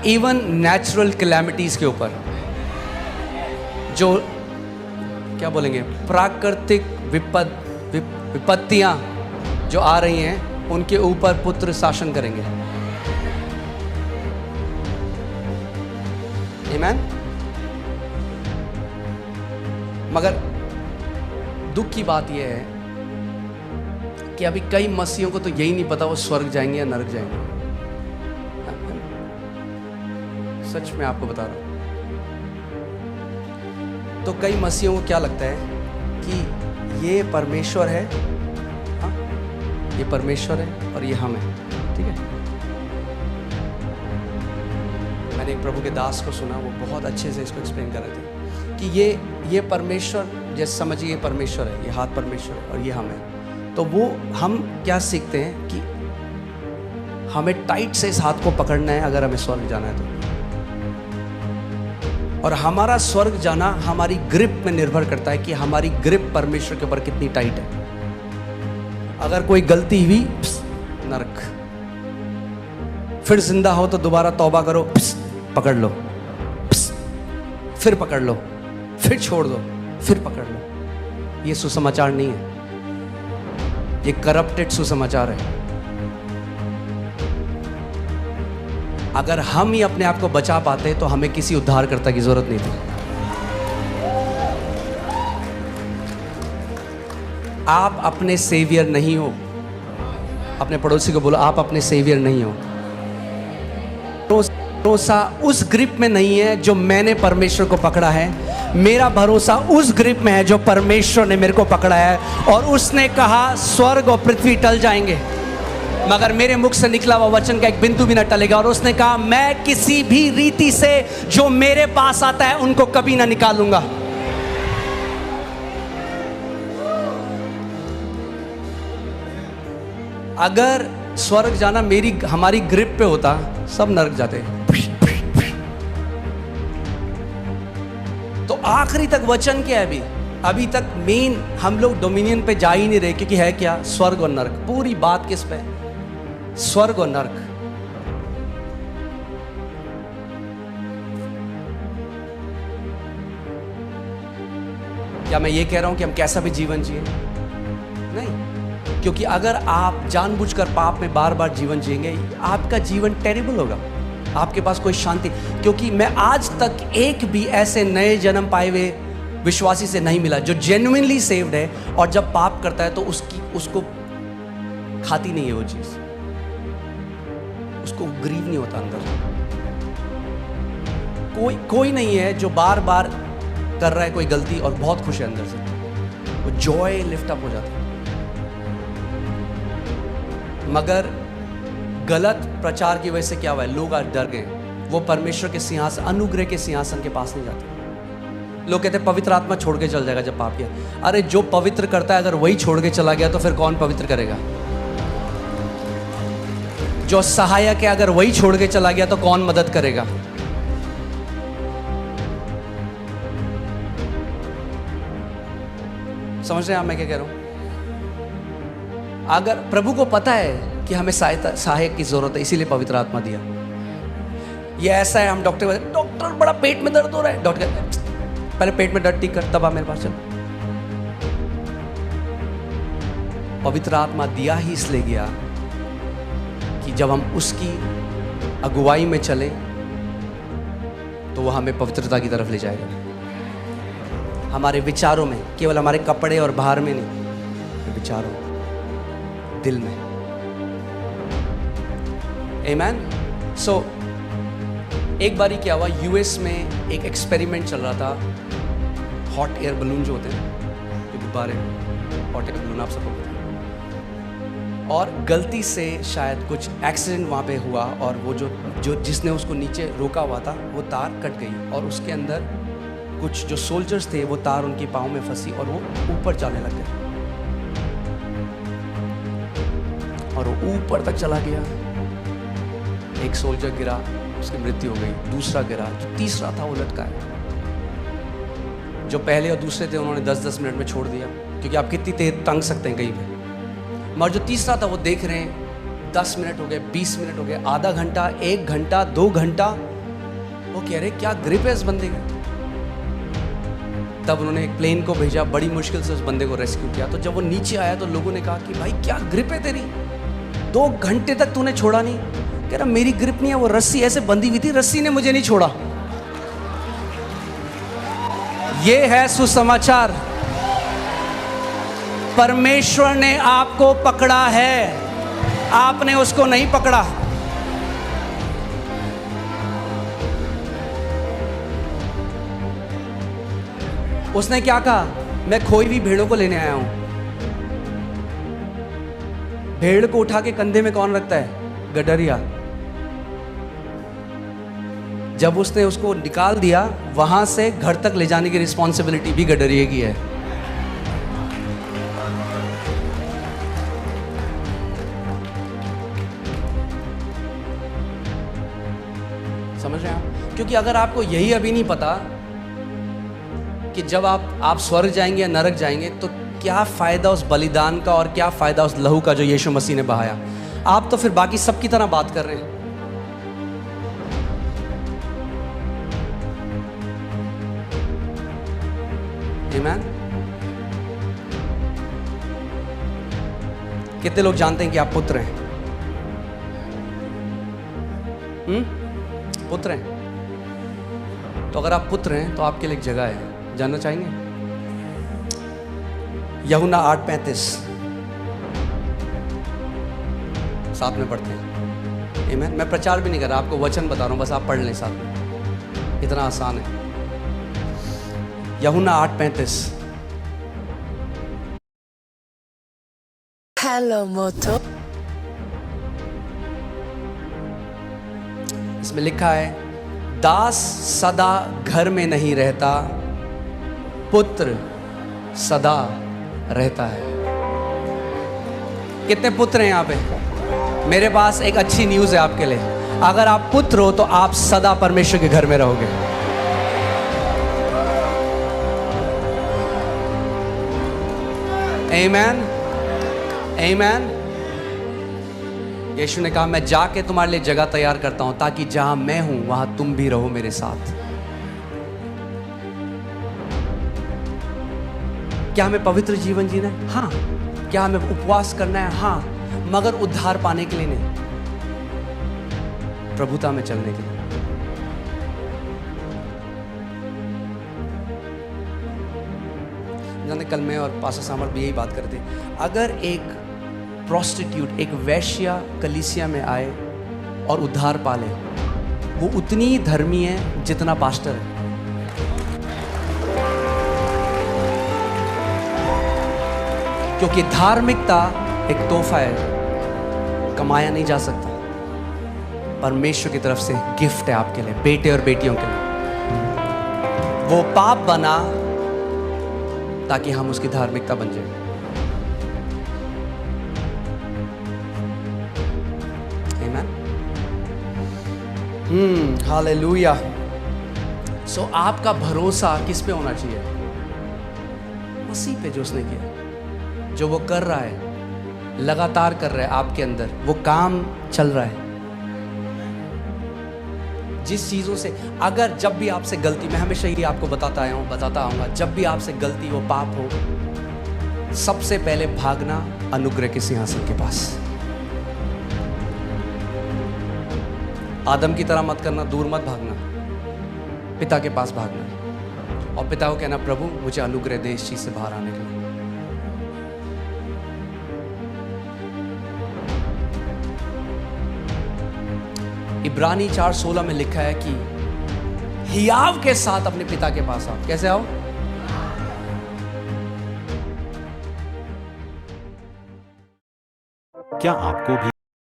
Even natural calamities के ऊपर, जो क्या बोलेंगे, प्राकृतिक विपत्तियां जो आ रही हैं, उनके ऊपर पुत्र शासन करेंगे। आमीन। मगर दुख की बात यह है कि अभी कई मसीहों को तो यही नहीं पता वो स्वर्ग जाएंगे या नरक जाएंगे। सच में आपको बता रहा हूं। तो कई मसीहों को क्या लगता है कि ये परमेश्वर है, हाँ ये परमेश्वर है और ये हम है, ठीक है। मैंने एक प्रभु के दास को सुना, वो बहुत अच्छे से इसको एक्सप्लेन कर रहे थे कि ये परमेश्वर, जैसे समझिए ये परमेश्वर है, ये हाथ परमेश्वर है और ये हम है। तो वो हम क्या सीखते हैं कि हमें टाइट से इस हाथ को पकड़ना है अगर हमें स्वर्ग जाना है तो। और हमारा स्वर्ग जाना हमारी ग्रिप में निर्भर करता है कि हमारी ग्रिप परमेश्वर के ऊपर कितनी टाइट है। अगर कोई गलती हुई, नरक। फिर जिंदा हो तो दोबारा तौबा करो, पकड़ लो, फिर पकड़ लो, फिर छोड़ दो, फिर पकड़ लो। ये सुसमाचार नहीं है, ये करप्टेड सुसमाचार है। अगर हम ही अपने आप को बचा पाते तो हमें किसी उद्धारकर्ता की जरूरत नहीं थी। आप अपने सेवियर नहीं हो। अपने पड़ोसी को बोलो, आप अपने सेवियर नहीं हो। भरोसा उस ग्रिप में नहीं है जो मैंने परमेश्वर को पकड़ा है, मेरा भरोसा उस ग्रिप में है जो परमेश्वर ने मेरे को पकड़ा है। और उसने कहा स्वर्ग और पृथ्वी टल जाएंगे मगर मेरे मुख से निकला हुआ वचन का एक बिंदु भी न टलेगा। और उसने कहा मैं किसी भी रीति से जो मेरे पास आता है उनको कभी ना निकालूंगा। अगर स्वर्ग जाना हमारी ग्रिप पे होता, सब नरक जाते। तो आखिरी तक वचन क्या है? अभी तक मेन हम लोग डोमिनियन पे जा ही नहीं रहे, क्योंकि है क्या? स्वर्ग और नरक। पूरी बात किस पे? स्वर्ग और नरक। क्या मैं ये कह रहा हूं कि हम कैसा भी जीवन जिए? नहीं, क्योंकि अगर आप जानबूझकर पाप में बार बार जीवन जिएंगे, आपका जीवन टेरिबल होगा, आपके पास कोई शांति। क्योंकि मैं आज तक एक भी ऐसे नए जन्म पाए हुए विश्वासी से नहीं मिला जो जेन्युइनली सेव्ड है और जब पाप करता है तो उसको खाती नहीं है वो चीज, उसको ग्रीव नहीं होता अंदर। कोई नहीं है जो बार बार कर रहा है कोई गलती और बहुत खुश है अंदर से, वो जॉय लिफ्ट अप हो जाता है। मगर गलत प्रचार की वजह से क्या हुआ है? लोग आज डर गए, वो परमेश्वर के सिंहासन, अनुग्रह के सिंहासन के पास नहीं जाते। लोग कहते हैं पवित्र आत्मा छोड़ के चल जाएगा जब पाप किया। अरे जो पवित्र करता है अगर वही छोड़ के चला गया तो फिर कौन पवित्र करेगा? जो सहायक है अगर वही छोड़ के चला गया तो कौन मदद करेगा? समझ रहे हैं आप मैं क्या कह रहा हूं? अगर प्रभु को पता है कि हमें सहायक की जरूरत है, इसीलिए पवित्र आत्मा दिया। ये ऐसा है, हम डॉक्टर बड़ा पेट में दर्द हो रहा है, डॉक्टर पहले पेट में दर्द ठीक कर, तब आप मेरे पास चलो। पवित्र आत्मा दिया ही इसलिए गया कि जब हम उसकी अगुवाई में चले तो वह हमें पवित्रता की तरफ ले जाएगा। हमारे विचारों में, केवल हमारे कपड़े और बाहर में नहीं, विचारों, दिल में। आमीन। सो एक बारी क्या हुआ, यूएस में एक एक्सपेरिमेंट चल रहा था। हॉट एयर बलून जो होते हैं, जो गुब्बारे, हॉट एयर बलून आप सबको पता है। और गलती से शायद कुछ एक्सीडेंट वहाँ पे हुआ और वो जो जिसने उसको नीचे रोका हुआ था वो तार कट गई और उसके अंदर कुछ जो सोल्जर्स थे वो तार उनके पाँव में फंसी और वो ऊपर जाने लग गए और वो ऊपर तक चला गया। एक सोल्जर गिरा, उसकी मृत्यु हो गई। दूसरा गिरा, जो तीसरा था वो लटका है। जो पहले और दूसरे थे उन्होंने 10-10 मिनट में छोड़ दिया, क्योंकि आप कितनी तेज टंग सकते हैं कहीं पे। मगर जो तीसरा था वो देख रहे हैं 10 मिनट हो गए, 20 मिनट हो गए, आधा घंटा, 1 घंटा, 2 घंटा, वो कह रहे क्या ग्रिप है इस बंदे का। तब उन्होंने एक प्लेन को भेजा, बड़ी मुश्किल से उस बंदे को रेस्क्यू किया। तो जब वो नीचे आया तो लोगों ने कहा कि भाई क्या ग्रिप है तेरी, 2 घंटे तक तूने छोड़ा नहीं। कह रहा मेरी ग्रिप नहीं है, वो रस्सी ऐसे बंधी हुई थी, रस्सी ने मुझे नहीं छोड़ा। ये है सुसमाचार, परमेश्वर ने आपको पकड़ा है, आपने उसको नहीं पकड़ा। उसने क्या कहा, मैं खोई हुई भेड़ों को लेने आया हूं। भेड़ को उठा के कंधे में कौन रखता है? गडरिया। जब उसने उसको निकाल दिया, वहां से घर तक ले जाने की रिस्पॉन्सिबिलिटी भी गडरिए की है। समझ रहे हैं आप? क्योंकि अगर आपको यही अभी नहीं पता कि जब आप स्वर्ग जाएंगे या नरक जाएंगे, तो क्या फायदा उस बलिदान का और क्या फायदा उस लहू का जो यीशु मसीह ने बहाया। आप तो फिर बाकी सब की तरह बात कर रहे हैं। आमीन। कितने लोग जानते हैं कि आप पुत्र हैं? पुत्र हैं। तो अगर आप पुत्र हैं तो आपके लिए एक जगह है, जानना चाहेंगे? यूहन्ना 8:35 साथ में पढ़ते हैं। आमीन। मैं प्रचार भी नहीं कर रहा, आपको वचन बता रहा हूं, बस आप पढ़ लें साथ में, इतना आसान है। यूहन्ना 8:35। हेलो मोटो। इसमें लिखा है, दास सदा घर में नहीं रहता, पुत्र सदा रहता है। कितने पुत्र हैं यहाँ पे? मेरे पास एक अच्छी न्यूज़ है आपके लिए। अगर आप पुत्र हो तो आप सदा परमेश्वर के घर में रहोगे। आमीन, आमीन। यीशु ने कहा, मैं जाके तुम्हारे लिए जगह तैयार करता हूं, ताकि जहां मैं हूं वहां तुम भी रहो मेरे साथ। क्या हमें पवित्र जीवन जीना है? हाँ। क्या हमें उपवास करना है? हाँ। मगर उद्धार पाने के लिए नहीं, प्रभुता में चलने के लिए। जाने कल मैं और पास्टर सामर भी यही बात करते, अगर एक प्रोस्टिट्यूट, एक वैश्या कलीसिया में आए और उद्धार पाले, वो उतनी धर्मी है जितना पास्टर है। क्योंकि धार्मिकता एक तोहफा है, कमाया नहीं जा सकता। परमेश्वर की तरफ से गिफ्ट है आपके लिए, बेटे और बेटियों के लिए। वो पाप बना ताकि हम उसकी धार्मिकता बन जाए। आमीन। हालेलुया। सो आपका भरोसा किस पे होना चाहिए? मसीह पे, जो उसने किया, जो वो कर रहा है, लगातार कर रहा है आपके अंदर, वो काम चल रहा है। जिस चीज़ों से, अगर जब भी आपसे गलती, मैं हमेशा ही आपको बताता आऊँगा, जब भी आपसे गलती वो पाप हो, सबसे पहले भागना अनुग्रह के सिंहासन के पास। आदम की तरह मत करना, दूर मत भागना, पिता के पास भागना और पिता को कहना, प्रभु मुझे अनुग्रह दे इस चीज़ से बाहर आने के लिए। इब्रानी 4:16 में लिखा है कि हियाव के साथ अपने पिता के पास आओ। कैसे आओ? क्या आपको भी